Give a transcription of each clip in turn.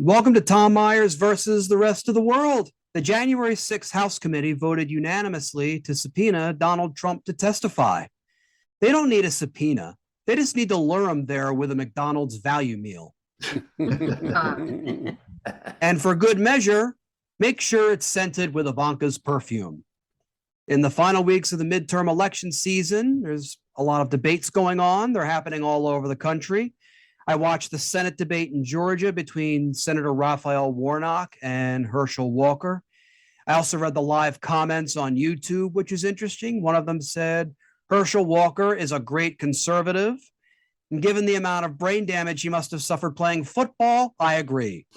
Welcome to Tom Myers versus the rest of the world. The January 6th House Committee voted unanimously to subpoena Donald Trump to testify. They don't need a subpoena. They just need to lure him there with a McDonald's value meal. And for good measure, make sure it's scented with Ivanka's perfume. In the final weeks of the midterm election season, there's a lot of debates going on. They're happening all over the country. I watched the Senate debate in Georgia between Senator Raphael Warnock and Herschel Walker. I also read the live comments on YouTube, which is interesting. One of them said, Herschel Walker is a great conservative. And given the amount of brain damage he must have suffered playing football, I agree.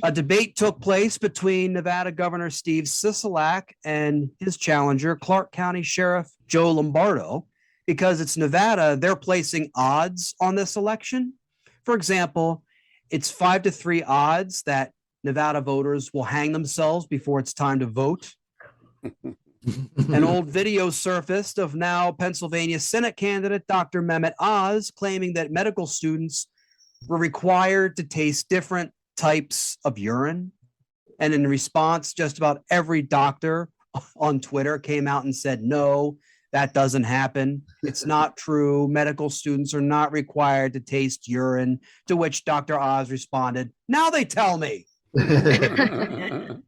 A debate took place between Nevada Governor Steve Sisolak and his challenger, Clark County Sheriff Joe Lombardo. Because it's Nevada, they're placing odds on this election. For example, it's 5-3 odds that Nevada voters will hang themselves before it's time to vote. An old video surfaced of now Pennsylvania Senate candidate Dr. Mehmet Oz claiming that medical students were required to taste different types of urine. And in response, just about every doctor on Twitter came out and said, no, that doesn't happen. It's not true. Medical students are not required to taste urine, to which Dr. Oz responded, now they tell me. And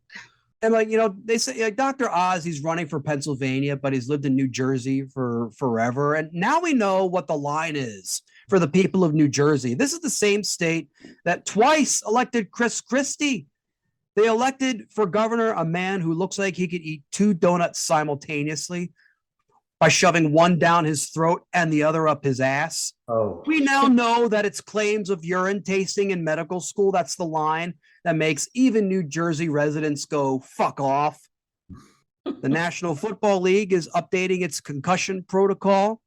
they say Dr. Oz, he's running for Pennsylvania, but he's lived in New Jersey for forever. And now we know what the line is for the people of New Jersey. This is the same state that twice elected Chris Christie. They elected for governor a man who looks like he could eat 2 donuts simultaneously by shoving one down his throat and the other up his ass. Oh. We now know that it's claims of urine tasting in medical school. That's the line that makes even New Jersey residents go, fuck off. The National Football League is updating its concussion protocol.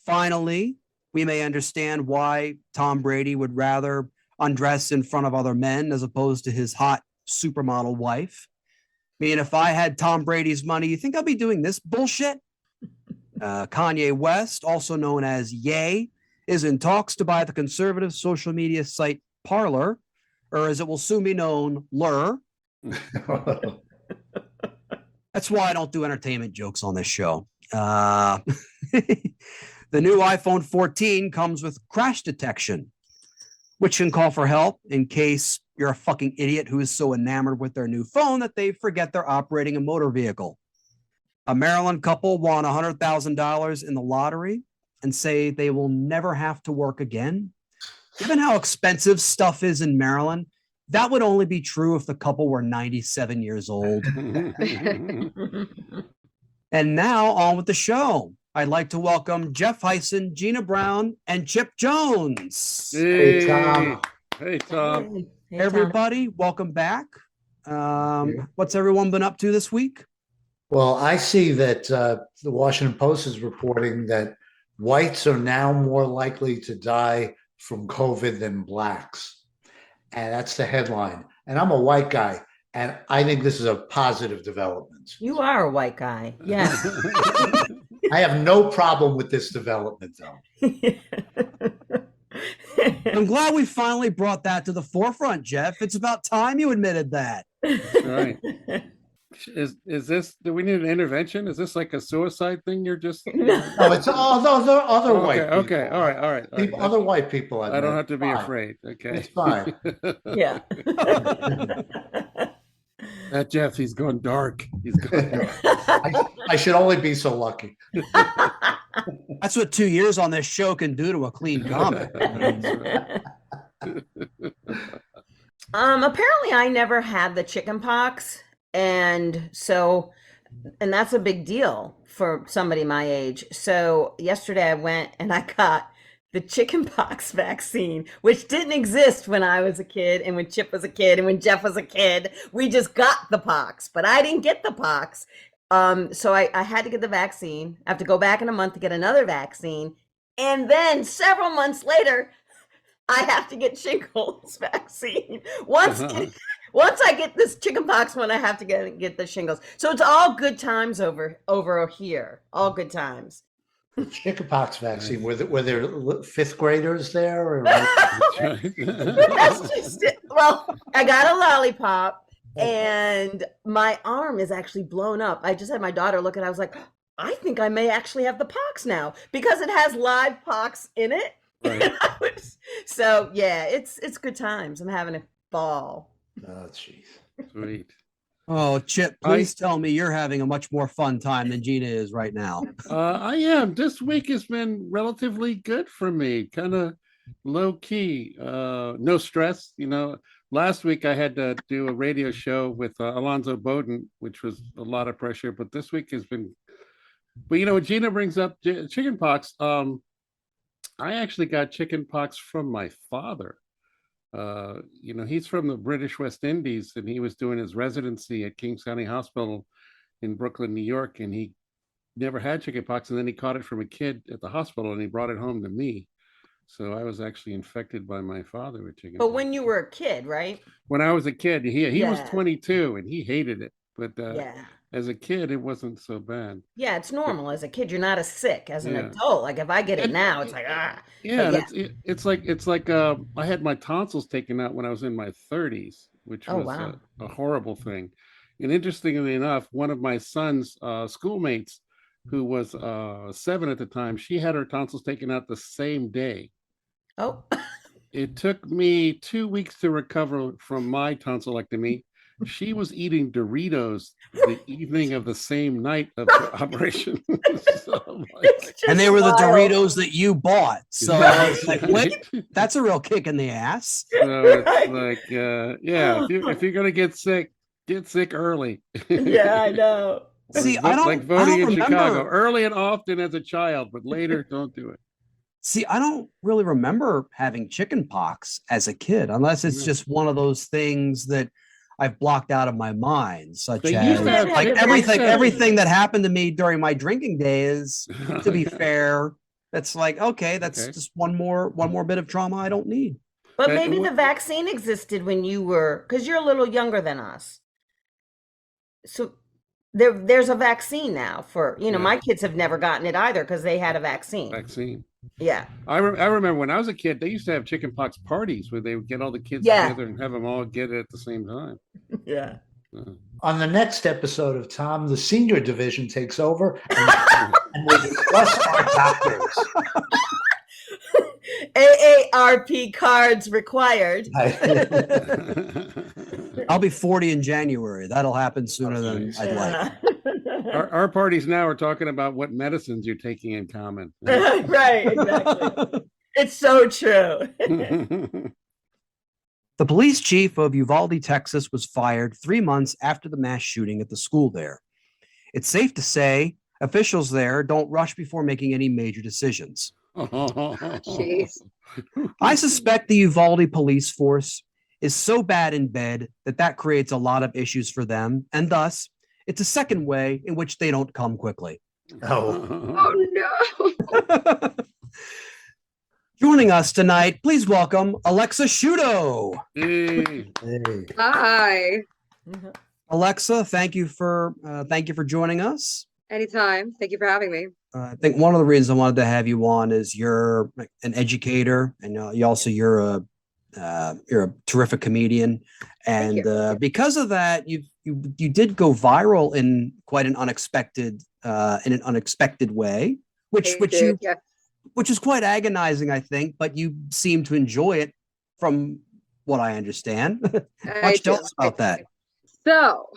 Finally, we may understand why Tom Brady would rather undress in front of other men as opposed to his hot supermodel wife. I mean, if I had Tom Brady's money, you think I'd be doing this bullshit? Kanye West, also known as Ye, is in talks to buy the conservative social media site Parler, or as it will soon be known, Lur. That's why I don't do entertainment jokes on this show. The new iPhone 14 comes with crash detection, which can call for help in case you're a fucking idiot who is so enamored with their new phone that they forget they're operating a motor vehicle. A Maryland couple won $100,000 in the lottery and say they will never have to work again. Given how expensive stuff is in Maryland, that would only be true if the couple were 97 years old. And now on with the show. I'd like to welcome Jeff Hysen, Gina Brown, and Chipp Jones. Hey, Tom. Hey, Tom. Hey, everybody, welcome back. What's everyone been up to this week? Well, I see that the Washington Post is reporting that whites are now more likely to die from COVID than blacks. And that's the headline. And I'm a white guy, and I think this is a positive development. You are a white guy. Yeah. I have no problem with this development, though. I'm glad we finally brought that to the forefront, Jeff. It's about time you admitted that. That's right. Is this, do we need an intervention? Is this like a suicide thing you're just? No, it's all those other white people. Okay, all right. Other white people. I don't have to be afraid. Okay. It's fine. Yeah. That Jeff, he's gone dark. He's gone dark. I should only be so lucky. That's what 2 years on this show can do to a clean comic. Apparently I never had the chicken pox. And that's a big deal for somebody my age. So yesterday I went and I got the chickenpox vaccine, which didn't exist when I was a kid and when Chipp was a kid and when Jeff was a kid. We just got the pox, but I didn't get the pox. So I had to get the vaccine. I have to go back in a month to get another vaccine. And then several months later, I have to get shingles vaccine. Once I get this chickenpox one, I have to get the shingles. So it's all good times over here. All good times. Chickenpox vaccine. Were there fifth graders there? Or That's just it. Well, I got a lollipop and my arm is actually blown up. I just had my daughter look and I was like, I think I may actually have the pox now because it has live pox in it. Right. So yeah, it's good times. I'm having a ball. Oh, jeez. Sweet. Oh, Chip, please tell me you're having a much more fun time than Gina is right now. I am. This week has been relatively good for me, kind of low key, no stress. Last week I had to do a radio show with Alonzo Bowden, which was a lot of pressure, but this week has been, but Gina brings up chicken pox. I actually got chicken pox from my father. He's from the British West Indies, and he was doing his residency at Kings County Hospital in Brooklyn, New York, and he never had chicken pox, and then he caught it from a kid at the hospital, and he brought it home to me. So I was actually infected by my father with chicken But pox. when you were a kid, right? When I was a kid, he was Yeah. 22, and he hated it. But Yeah. as a kid, it wasn't so bad. Yeah, it's normal. As a kid, you're not as sick. As an Yeah. adult, like if I get it And- now, it's like ah. Yeah, But it's like I had my tonsils taken out when I was in my 30s, which Oh, was wow. a horrible thing. And interestingly enough, one of my son's schoolmates, who was 7 at the time, she had her tonsils taken out the same day. Oh, It took me 2 weeks to recover from my tonsillectomy. She was eating Doritos the evening of the same night of the operation. So I'm like, it's just And they were the wild. Doritos that you bought. So it's like, wait, that's a real kick in the ass. So it's Right. like, yeah, if you're gonna get sick early. Yeah, I know. See, Like I like don't voting in remember. Chicago, early and often as a child, but later don't do it. See, I don't really remember having chicken pox as a kid, unless it's Yeah. just one of those things that I've blocked out of my mind, such They as used to have like chicken everything, pox. everything that happened to me during my drinking days. To be fair, that's like, okay, that's Okay. just one more bit of trauma I don't need. But And maybe what- the vaccine existed when you were, because you're a little younger than us. So there's a vaccine now for, Yeah. my kids have never gotten it either because they had a vaccine. Vaccine. Yeah. I remember when I was a kid, they used to have chicken pox parties where they would get all the kids Yeah. together and have them all get it at the same time. Yeah. On the next episode of Tom, the senior division takes over and we discuss our doctors. AARP cards required. I'll be 40 in January. That'll happen sooner than I'd like. Our parties now are talking about what medicines you're taking in common. Right, exactly. It's so true. The police chief of Uvalde, Texas, was fired 3 months after the mass shooting at the school there. It's safe to say officials there don't rush before making any major decisions. Jeez. I suspect the Uvalde police force is so bad in bed that creates a lot of issues for them, and thus it's a second way in which they don't come quickly. Oh, Oh no. Joining us tonight, please welcome Alexa Sciuto. Hey. hey. Hi. Alexa, thank you for joining us. Anytime. Thank you for having me. I think one of the reasons I wanted to have you on is you're an educator, and you're a terrific comedian, and because of that, you did go viral in quite an unexpected way, which is quite agonizing, I think, but you seem to enjoy it, from what I understand. Why don't you tell us about that? So,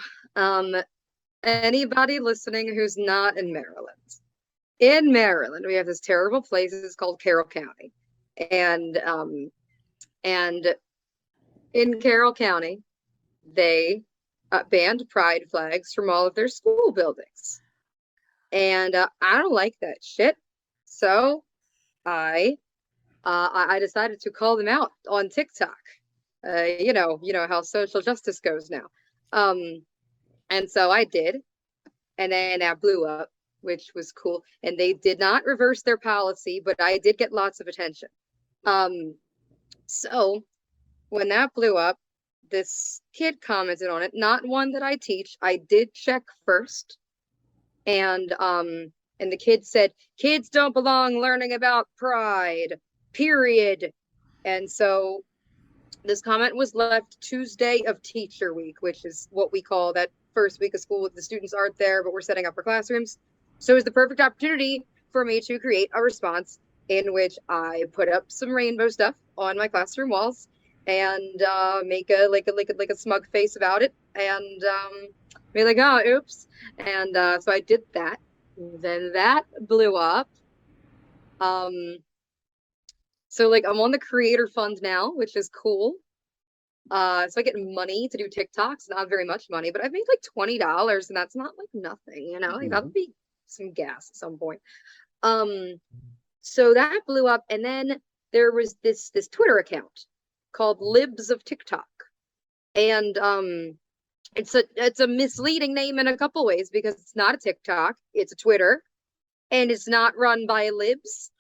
anybody listening who's not in Maryland. In Maryland, we have this terrible place. It's called Carroll County. And in Carroll County, they banned pride flags from all of their school buildings. And I don't like that shit. So I decided to call them out on TikTok. You know how social justice goes now. And so I did, and then I blew up, which was cool. And they did not reverse their policy, but I did get lots of attention. So when that blew up, this kid commented on it, not one that I teach. I did check first. And and the kid said, "Kids don't belong learning about pride, period." And so this comment was left Tuesday of Teacher Week, which is what we call that first week of school with the students aren't there, but we're setting up for classrooms. So it was the perfect opportunity for me to create a response in which I put up some rainbow stuff on my classroom walls and make a smug face about it and be like, oh, oops. And so I did that. Then that blew up. So like I'm on the creator fund now, which is cool. So I get money to do TikToks, not very much money, but I've made like $20 and that's not like nothing, you know, like that'll be some gas at some point. So that blew up, and then there was this Twitter account called Libs of TikTok. And it's a misleading name in a couple ways because it's not a TikTok, it's a Twitter, and it's not run by libs.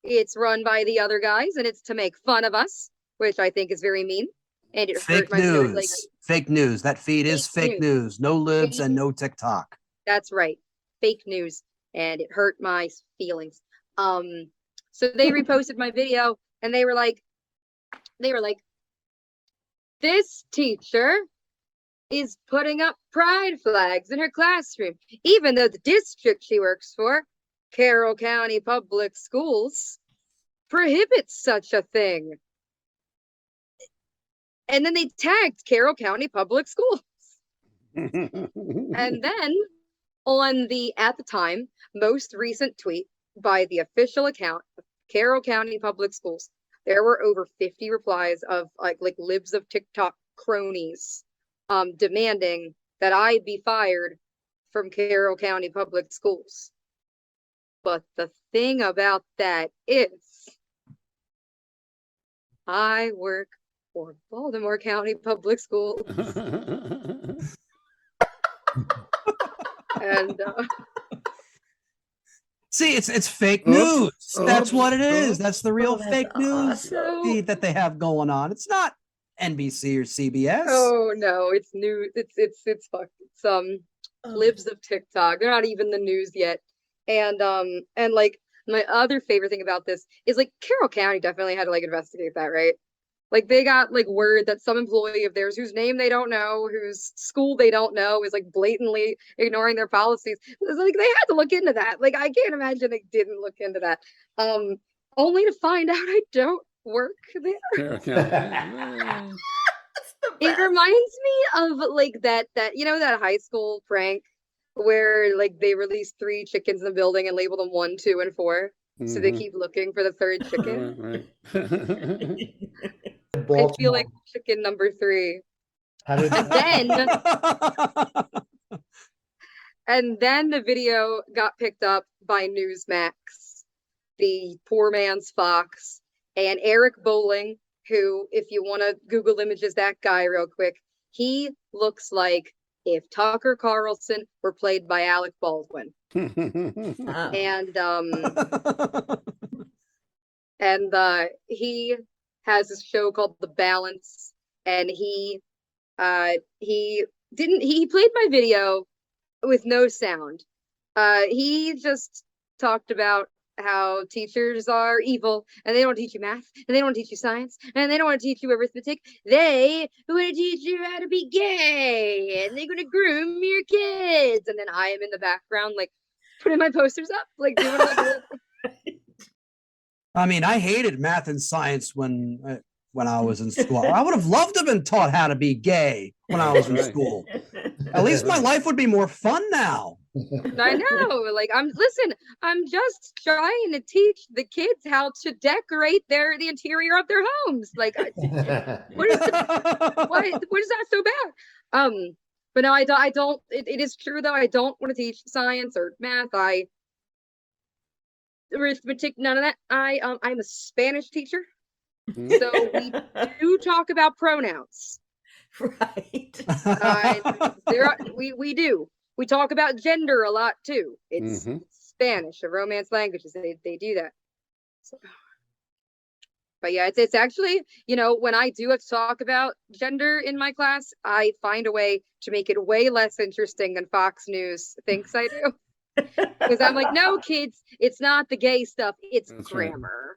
It's run by the other guys, and it's to make fun of us, which I think is very mean. And it Fake hurt my feelings. news. Fake news. That feed is fake news. No libs and no TikTok. That's right. Fake news. And it hurt my feelings. So they reposted my video and they were like, this teacher is putting up pride flags in her classroom, even though the district she works for, Carroll County Public Schools, prohibits such a thing. And then they tagged Carroll County Public Schools. And then on the, at the time, most recent tweet by the official account of Carroll County Public Schools, there were over 50 replies of like libs of TikTok cronies demanding that I be fired from Carroll County Public Schools. But the thing about that is I work for Baltimore County Public Schools. And see, it's fake news. That's what it is. That's the real fake news feed that they have going on. It's not NBC or CBS. Oh no, it's news. It's fucked. It's libs of TikTok. They're not even the news yet. And like my other favorite thing about this is like Carroll County definitely had to like investigate that, right? Like they got like word that some employee of theirs whose name they don't know, whose school they don't know, is like blatantly ignoring their policies. It's like they had to look into that. Like I can't imagine they didn't look into that. Only to find out I don't work there. It reminds me of like that you know that high school prank where like they released 3 chickens in the building and labeled them 1, 2, and 4. So they keep looking for the 3rd chicken. I feel like chicken number 3. And then the video got picked up by Newsmax, the poor man's Fox, and Eric Bowling, who, if you want to Google images that guy real quick, he looks like if Tucker Carlson were played by Alec Baldwin. And he has this show called The Balance, and he played my video with no sound. He just talked about how teachers are evil and they don't teach you math and they don't teach you science and they don't want to teach you arithmetic. They want to teach you how to be gay and they're going to groom your kids. And then I am in the background like putting my posters up, like doing like I mean, I hated math and science when I was in school. I would have loved to have been taught how to be gay when I was in school. At least my life would be more fun now. I know, like I'm just trying to teach the kids how to decorate the interior of their homes. Like what is that so bad? But no, I don't it is true though, I don't want to teach science or math. Arithmetic, none of that. I'm a Spanish teacher. So we do talk about pronouns. Right. We do. We talk about gender a lot too. It's Spanish, a Romance languages. They do that. So, but yeah, it's actually, you know, when I do have to talk about gender in my class, I find a way to make it way less interesting than Fox News thinks I do. Because I'm like, no, kids, it's not the gay stuff. It's That's right. grammar.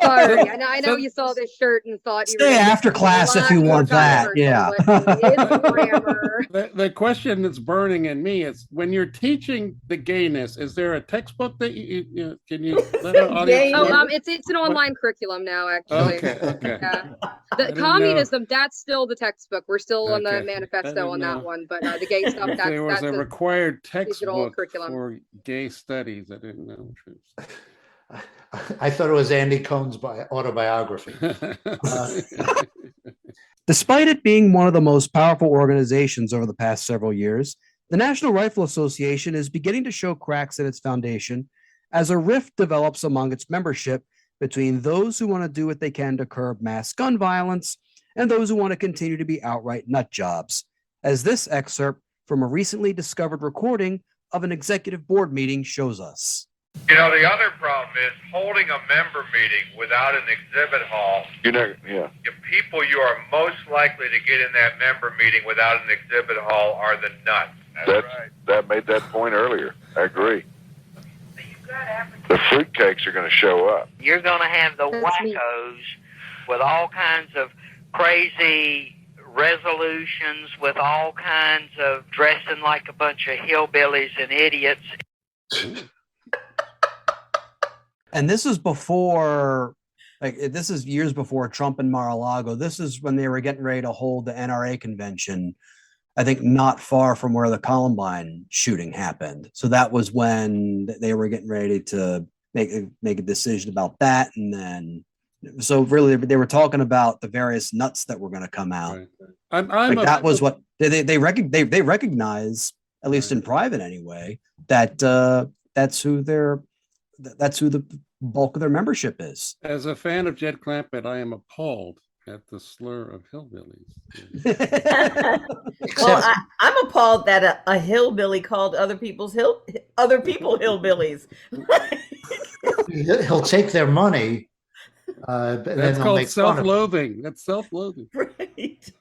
Sorry, I know you saw this shirt and thought you were Stay gonna after get a class if lot you more want that. controversial, Yeah. but it's grammar. The question that's burning in me is when you're teaching the gayness, is there a textbook that can you let our audience Gayness. know? It's an online curriculum now, actually. Okay. Yeah. I The didn't know. communism, that's still the textbook. We're still on the Okay. I manifesto didn't on that know. one, but the gay stuff, If there was that's a required digital textbook curriculum. for gay studies, I didn't know. I thought it was Andy Cohen's autobiography. Despite it being one of the most powerful organizations over the past several years, the National Rifle Association is beginning to show cracks in its foundation as a rift develops among its membership between those who want to do what they can to curb mass gun violence and those who want to continue to be outright nut jobs, as this excerpt from a recently discovered recording of an executive board meeting shows us. You know, the other problem is holding a member meeting without an exhibit hall. The people you are most likely to get in that member meeting without an exhibit hall are the nuts. That's right. That made that point earlier. I agree. The fruitcakes are going to show up. You're going to have the That's me. wackos with all kinds of crazy resolutions, with all kinds of dressing like a bunch of hillbillies and idiots. And this is before, this is years before Trump and Mar-a-Lago. This is when they were getting ready to hold the NRA convention, I think not far from where the Columbine shooting happened. So that was when they were getting ready to make a decision about that. And then, so really they were talking about the various nuts that were going to come out. Right. That was what they recognize, at least in private anyway, that that's who the bulk of their membership is. As a fan of Jed Clampett, I am appalled at the slur of hillbillies. Well, I'm appalled that a hillbilly called other people hillbillies. He'll take their money. But then That's they'll called make fun of it. self-loathing. That's self-loathing. Right.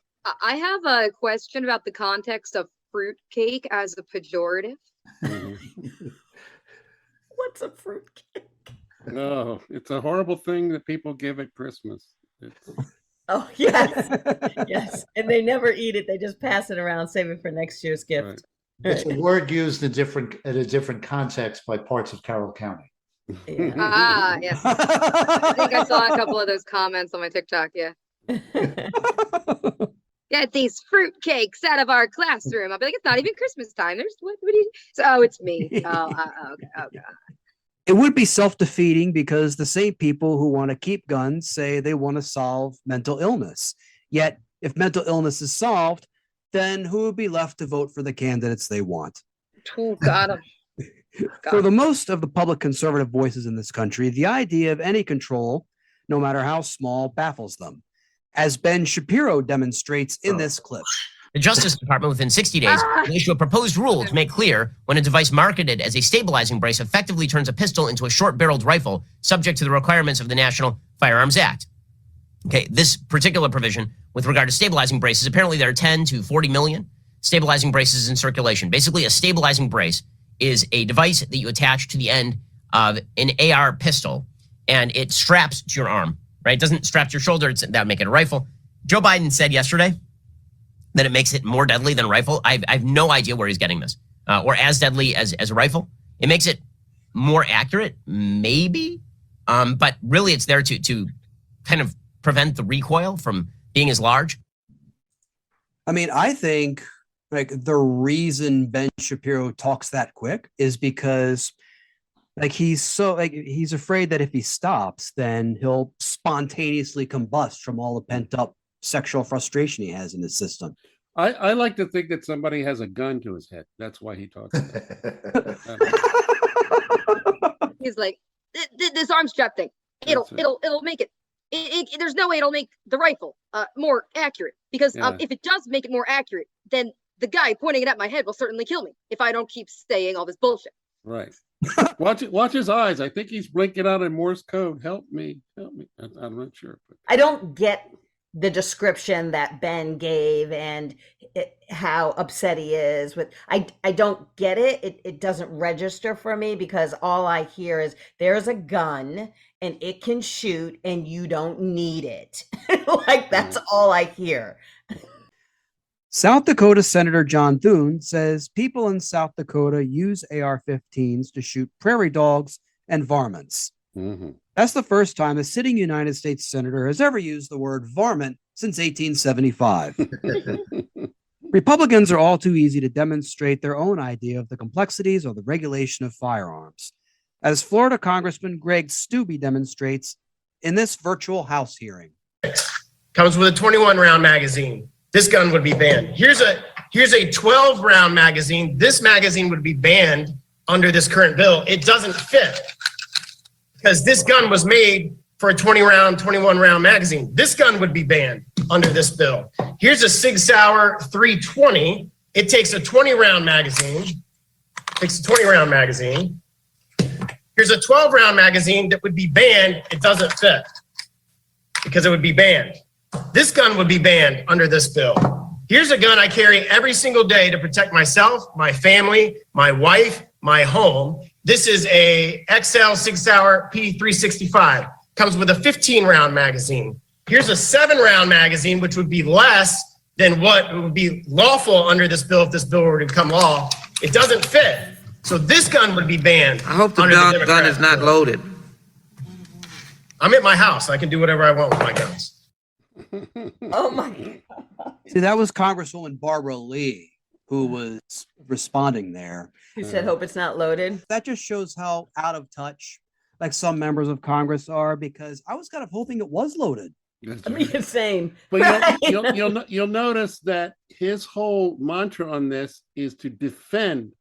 I have a question about the context of fruitcake as a pejorative. What's a fruitcake? No, it's a horrible thing that people give at Christmas. Oh, yes. Yes. And they never eat it. They just pass it around, save it for next year's gift. Right. It's a word used in a different context by parts of Carroll County. Yeah. Yes. I think I saw a couple of those comments on my TikTok. Yeah. Get these fruitcakes out of our classroom. I'll be like, it's not even Christmas time. There's what do you? So, oh, it's me. Okay. Oh God. It would be self-defeating because the same people who want to keep guns say they want to solve mental illness. Yet, if mental illness is solved, then who would be left to vote for the candidates they want? Oh, got him. For the most of the public conservative voices in this country, the idea of any control, no matter how small, baffles them, as Ben Shapiro demonstrates in this clip. The Justice Department, within 60 days, will issue a proposed rule to make clear when a device marketed as a stabilizing brace effectively turns a pistol into a short-barreled rifle, subject to the requirements of the National Firearms Act. Okay, this particular provision, with regard to stabilizing braces, apparently there are 10 to 40 million stabilizing braces in circulation. Basically, a stabilizing brace is a device that you attach to the end of an AR pistol, and it straps to your arm, right? It doesn't strap to your shoulder. That would make it a rifle. Joe Biden said yesterday that it makes it more deadly than a rifle. I have no idea where he's getting this, or as deadly as a rifle. It makes it more accurate, maybe, but really it's there to kind of prevent the recoil from being as large. I mean, I think the reason Ben Shapiro talks that quick is because he's afraid that if he stops, then he'll spontaneously combust from all the pent up sexual frustration he has in his system. I like to think that somebody has a gun to his head. That's why he talks. He's like, this arm strap thing. It'll make it. There's no way it'll make the rifle more accurate, because if it does make it more accurate, then the guy pointing it at my head will certainly kill me if I don't keep saying all this bullshit. Right. Watch his eyes. I think he's blinking out in Morse code. Help me. I'm not sure. I don't get the description that Ben gave and how upset he is with. I don't get it. It doesn't register for me because all I hear is there's a gun and it can shoot and you don't need it. Like that's all I hear. South Dakota Senator John Thune says people in South Dakota use AR-15s to shoot prairie dogs and varmints. Mhm. That's the first time a sitting United States senator has ever used the word varmint since 1875. Republicans are all too easy to demonstrate their own idea of the complexities of the regulation of firearms, as Florida Congressman Greg Steube demonstrates in this virtual House hearing. Comes with a 21-round magazine. This gun would be banned. Here's a 12-round magazine. This magazine would be banned under this current bill. It doesn't fit because this gun was made for a 20-round, 21-round magazine. This gun would be banned under this bill. Here's a Sig Sauer 320. It takes a 20-round magazine. Here's a 12-round magazine that would be banned. It doesn't fit because it would be banned. This gun would be banned under this bill. Here's a gun I carry every single day to protect myself, my family, my wife, my home. This is a XL Sig Sauer P365. Comes with a 15-round magazine. Here's a 7-round magazine, which would be less than what would be lawful under this bill if this bill were to become law. It doesn't fit. So this gun would be banned. I hope the gun is not loaded. I'm at my house. I can do whatever I want with my guns. Oh my God. See, that was Congresswoman Barbara Lee who was responding there. Who said, hope it's not loaded? That just shows how out of touch like some members of Congress are, because I was kind of hoping it was loaded. I mean, the same. But Right? you'll notice that his whole mantra on this is to defend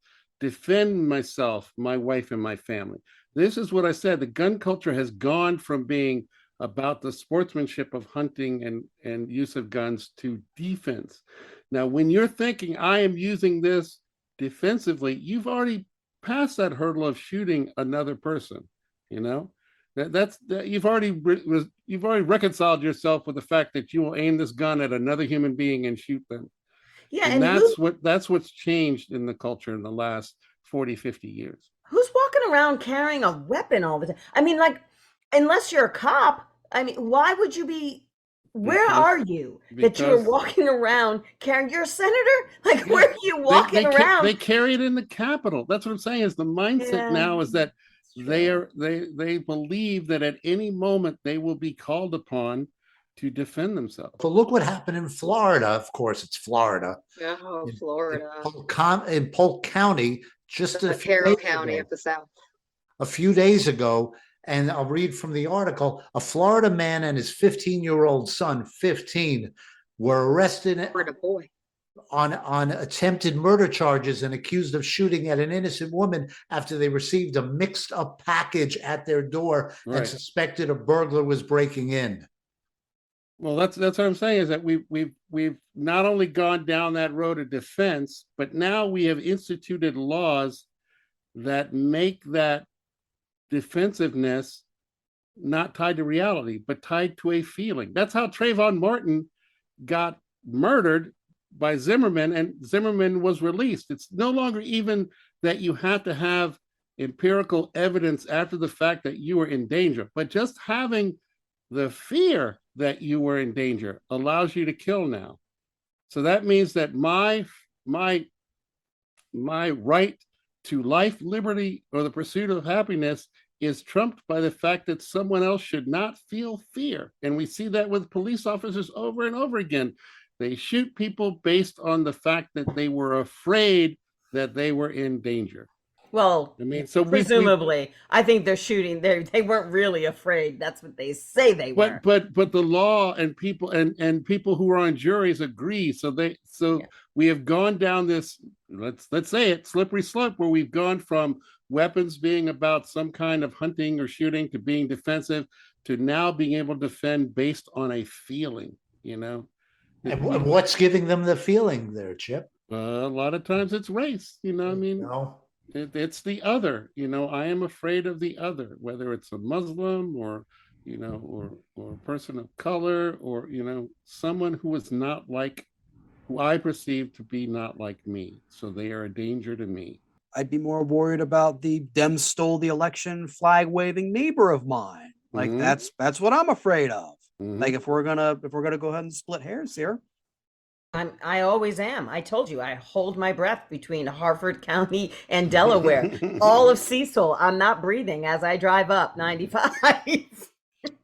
myself, my wife, and my family. This is what I said. The gun culture has gone from being about the sportsmanship of hunting and use of guns to defense. Now, when you're thinking, I am using this defensively, you've already passed that hurdle of shooting another person. You know, you've already reconciled yourself with the fact that you will aim this gun at another human being and shoot them. Yeah, and that's what's changed in the culture in the last 40, 50 years. Who's walking around carrying a weapon all the time? I mean, like, unless you're a cop, I mean, why would you be? Where are you that you're walking around carrying? You're a senator? Like, where are you walking around? They carry it in the Capitol. That's what I'm saying. Is the mindset now is that they believe that at any moment they will be called upon to defend themselves. But look what happened in Florida. Of course, it's Florida. Oh, Florida. In Polk County, just a few Carroll days County ago. of the South. A few days ago, and I'll read from the article, a Florida man and his 15-year-old son, 15, were arrested on attempted murder charges and accused of shooting at an innocent woman after they received a mixed up package at their door and suspected a burglar was breaking in. Well, that's what I'm saying, is that we've not only gone down that road of defense, but now we have instituted laws that make that defensiveness not tied to reality, but tied to a feeling. That's how Trayvon Martin got murdered by Zimmerman, and Zimmerman was released. It's no longer even that you have to have empirical evidence after the fact that you were in danger, but just having the fear that you were in danger allows you to kill now. So that means that my right to life, liberty, or the pursuit of happiness is trumped by the fact that someone else should not feel fear. And we see that with police officers over and over again. They shoot people based on the fact that they were afraid that they were in danger. Well, I mean, so presumably, I think they're shooting. They weren't really afraid. That's what they say they were. But the law and people and people who are on juries agree. So we have gone down this, let's say it, slippery slope, where we've gone from weapons being about some kind of hunting or shooting to being defensive to now being able to defend based on a feeling. You know. And what's giving them the feeling there, Chip? A lot of times it's race. You know, I mean. No. It's the other, you know, I am afraid of the other, whether it's a Muslim or, or a person of color, or, someone who is not like, who I perceive to be not like me. So they are a danger to me. I'd be more worried about the Dems stole the election flag waving neighbor of mine. Like that's what I'm afraid of. Like if we're gonna go ahead and split hairs here. I always am. I told you I hold my breath between Harford County and Delaware. All of Cecil, I'm not breathing as I drive up 95.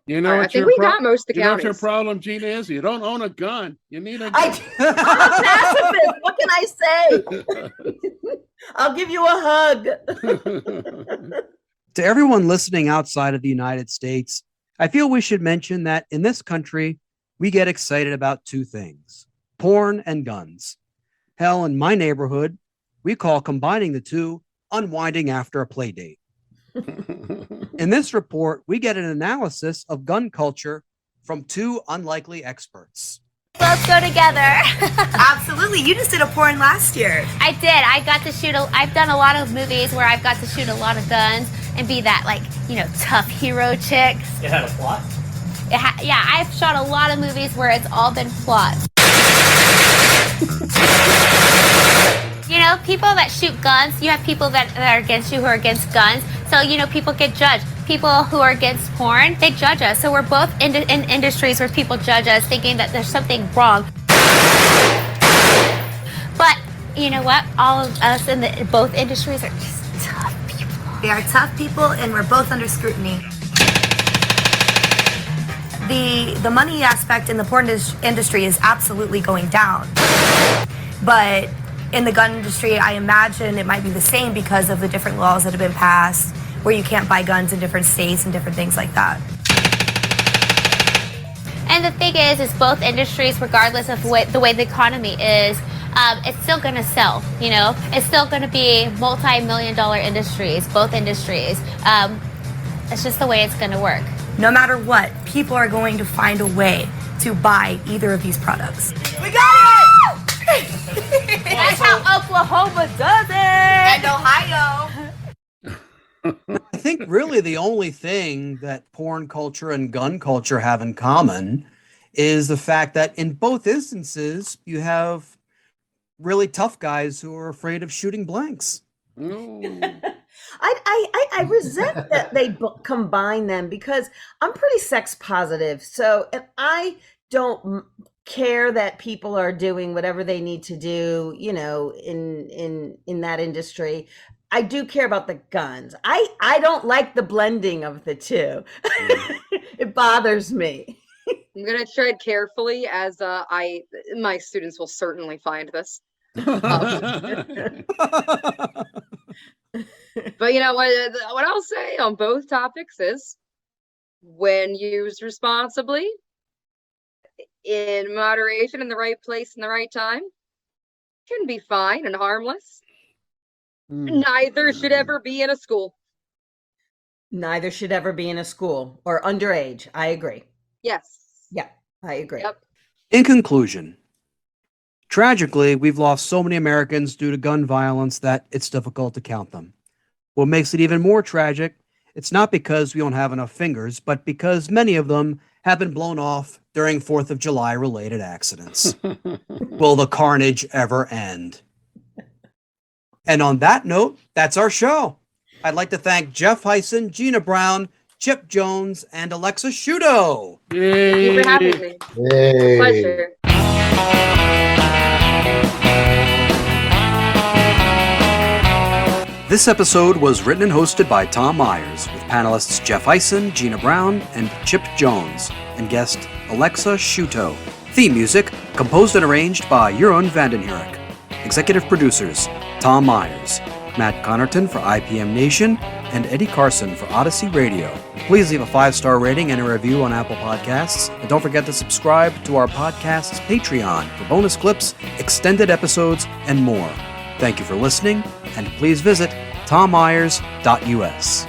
You know I think we got most of the You know what your counties. problem, Gina, is? You don't own a gun. You need a gun. I'm a pacifist. What can I say? I'll give you a hug. To everyone listening outside of the United States, I feel we should mention that in this country, we get excited about two things: porn and guns. Hell, in my neighborhood, we call combining the two unwinding after a play date. In this report, we get an analysis of gun culture from two unlikely experts. Both go together. Absolutely. You just did a porn last year. I did. I got to shoot. I've done a lot of movies where I've got to shoot a lot of guns and be that, like, tough hero chick. It had a plot? Yeah, I've shot a lot of movies where it's all been plots. People that shoot guns, you have people that are against you who are against guns. So, people get judged. People who are against porn, they judge us. So we're both in industries where people judge us thinking that there's something wrong. But you know what? All of us in both industries are just tough people. They are tough people, and we're both under scrutiny. The money aspect in the porn industry is absolutely going down. But in the gun industry, I imagine it might be the same because of the different laws that have been passed, where you can't buy guns in different states and different things like that. And the thing is both industries, regardless of the way the economy is, it's still going to sell. It's still going to be multi-million-dollar industries, both industries. It's just the way it's going to work. No matter what, people are going to find a way to buy either of these products. We got it! That's how Oklahoma does it! And Ohio. I think really the only thing that porn culture and gun culture have in common is the fact that in both instances, you have really tough guys who are afraid of shooting blanks. I resent that they combine them because I'm pretty sex positive. So if I don't care that people are doing whatever they need to do, in that industry, I do care about the guns. I don't like the blending of the two. It bothers me. I'm gonna tread carefully as my students will certainly find this. But what I'll say on both topics is, when used responsibly, in moderation, in the right place, in the right time, can be fine and harmless. Neither should ever be in a school. Neither should ever be in a school or underage. I agree. Yes. Yeah, I agree. Yep. In conclusion, tragically, we've lost so many Americans due to gun violence that it's difficult to count them. What makes it even more tragic, it's not because we don't have enough fingers, but because many of them have been blown off during 4th of July related accidents. Will the carnage ever end? And on that note, that's our show. I'd like to thank Jeff Hysen, Gina Brown, Chipp Jones, and Alexa Sciuto. Thank you for having me. Yay. Pleasure. This episode was written and hosted by Tom Myers, with panelists Jeff Hysen, Gina Brown, and Chipp Jones, and guest Alexa Sciuto. Theme music composed and arranged by Jeroen Hurck. Executive producers Tom Myers, Matt Connarton for ipmNation, and Eddie Carson for Odyssey Radio. Please leave a 5-star rating and a review on Apple Podcasts, and don't forget to subscribe to our podcast's Patreon for bonus clips, extended episodes, and more. Thank you for listening, and please visit tommyers.us.